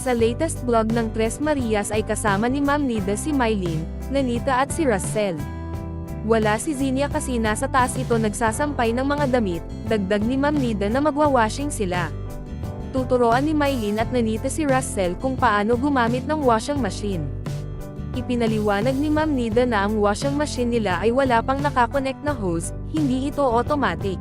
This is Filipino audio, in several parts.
Sa latest vlog ng Tres Marias ay kasama ni Ma'am Nida si Mylene, Nanita at si Russell. Wala si Zinia kasi nasa taas ito nagsasampay ng mga damit, dagdag ni Ma'am Nida na magwa-washing sila. Tuturuan ni Mylene at Nanita si Russell kung paano gumamit ng washing machine. Ipinaliwanag ni Ma'am Nida na ang washing machine nila ay wala pang nakakonect na hose, hindi ito automatic.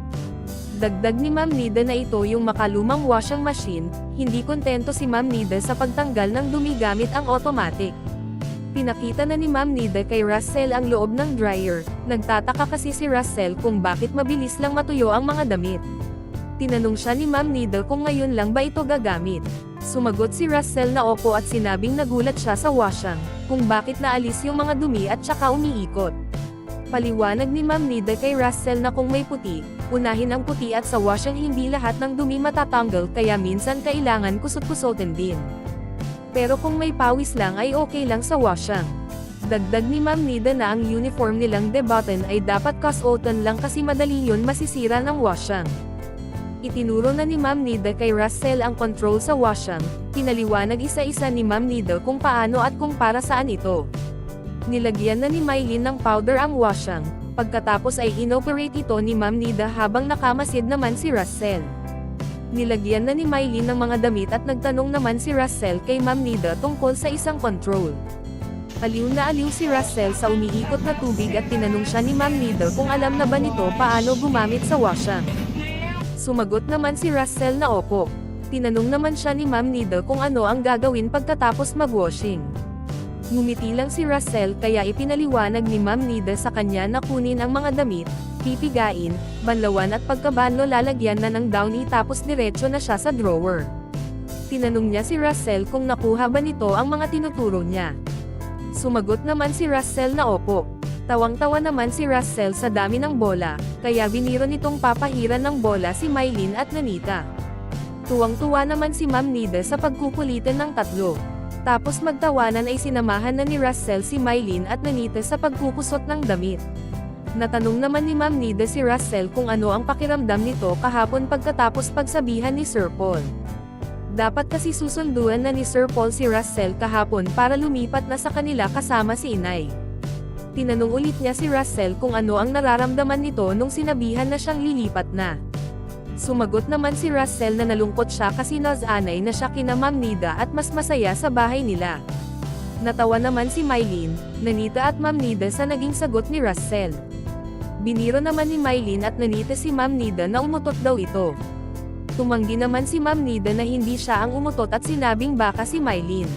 Dagdag ni Ma'am Nida na ito yung makalumang washing machine, hindi kontento si Ma'am Nida sa pagtanggal ng dumi gamit ang automatic. Pinakita na ni Ma'am Nida kay Russell ang loob ng dryer, nagtataka kasi si Russell kung bakit mabilis lang matuyo ang mga damit. Tinanong siya ni Ma'am Nida kung ngayon lang ba ito gagamit. Sumagot si Russell na opo at sinabing nagulat siya sa washing, kung bakit naalis yung mga dumi at saka umiikot. Paliwanag ni Ma'am Nida kay Russell na kung may puti, unahin ang puti at sa washing hindi lahat ng dumi matatanggal kaya minsan kailangan kusot-kusotin din. Pero kung may pawis lang ay okay lang sa washing. Dagdag ni Ma'am Nida na ang uniform nilang debatten ay dapat casuotan lang kasi madali yun masisira ng washing. Itinuro na ni Ma'am Nida kay Russell ang control sa washing, pinaliwanag isa-isa ni Ma'am Nida kung paano at kung para saan ito. Nilagyan na ni Mylene ng powder ang washing, pagkatapos ay inoperate ito ni Ma'am Nida habang nakamasid naman si Russell. Nilagyan na ni Mylene ng mga damit at nagtanong naman si Russell kay Ma'am Nida tungkol sa isang control. Aliw na aliw si Russell sa umiikot na tubig at tinanong siya ni Ma'am Nida kung alam na ba nito paano gumamit sa washing. Sumagot naman si Russell na opo. Tinanong naman siya ni Ma'am Nida kung ano ang gagawin pagkatapos mag-washing. Ngumiti lang si Russell kaya ipinaliwanag ni Ma'am Nida sa kanya na kunin ang mga damit, pipigain, banlawan at pagkabanlo lalagyan na ng downy tapos diretso na siya sa drawer. Tinanong niya si Russell kung nakuha ba nito ang mga tinuturo niya. Sumagot naman si Russell na opo. Tawang-tawa naman si Russell sa dami ng bola, kaya biniro nitong papahiran ng bola si Mylene at Nanita. Tuwang-tuwa naman si Ma'am Nida sa pagkukulitan ng tatlo. Tapos magtawanan ay sinamahan na ni Russell si Mylene at Nanita sa pagkukusot ng damit. Natanong naman ni Ma'am Nida si Russell kung ano ang pakiramdam nito kahapon pagkatapos pagsabihan ni Sir Paul. Dapat kasi susunduan na ni Sir Paul si Russell kahapon para lumipat na sa kanila kasama si Inay. Tinanong ulit niya si Russell kung ano ang nararamdaman nito nung sinabihan na siyang lilipat na. Sumagot naman si Russell na nalungkot siya kasi nasanay na siya kina Ma'am Nida at mas masaya sa bahay nila. Natawa naman si Mylene, Nanita at Ma'am Nida sa naging sagot ni Russell. Biniro naman ni Mylene at Nanita si Ma'am Nida na umutot daw ito. Tumanggi naman si Ma'am Nida na hindi siya ang umutot at sinabing baka si Mylene.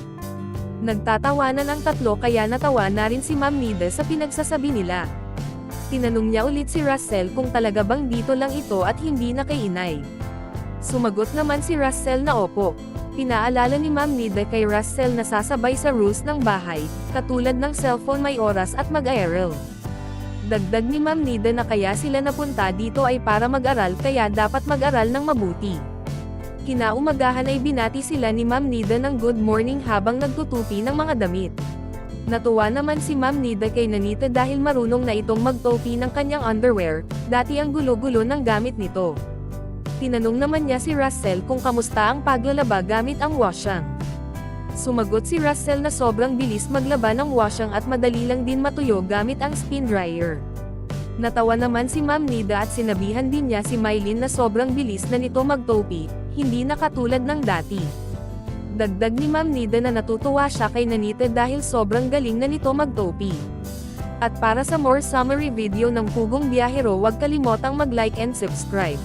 Nagtatawanan ang tatlo kaya natawa na rin si Ma'am Nida sa pinagsasabi nila. Tinanong niya ulit si Russell kung talaga bang dito lang ito at hindi na kay Inay. Sumagot naman si Russell na opo. Pinaalala ni Ma'am Nida kay Russell na sasabay sa rules ng bahay, katulad ng cellphone may oras at mag-aaral. Dagdag ni Ma'am Nida na kaya sila napunta dito ay para mag-aral kaya dapat mag-aral ng mabuti. Kinaumagahan ay binati sila ni Ma'am Nida ng good morning habang nagtutupi ng mga damit. Natuwa naman si Ma'am Nida kay Nanita dahil marunong na itong magtopi ng kanyang underwear, dati ang gulo-gulo ng gamit nito. Tinanong naman niya si Russell kung kamusta ang paglalaba gamit ang washing. Sumagot si Russell na sobrang bilis maglaba ng washing at madali lang din matuyo gamit ang spin dryer. Natawa naman si Ma'am Nida at sinabihan din niya si Mylene na sobrang bilis na nito magtopi, hindi na katulad ng dati. Dagdag ni Ma'am Nida na natutuwa siya kay Nanita dahil sobrang galing na nito magtopi. At para sa more summary video ng Pugong Biyahero, huwag kalimotang mag-like and subscribe.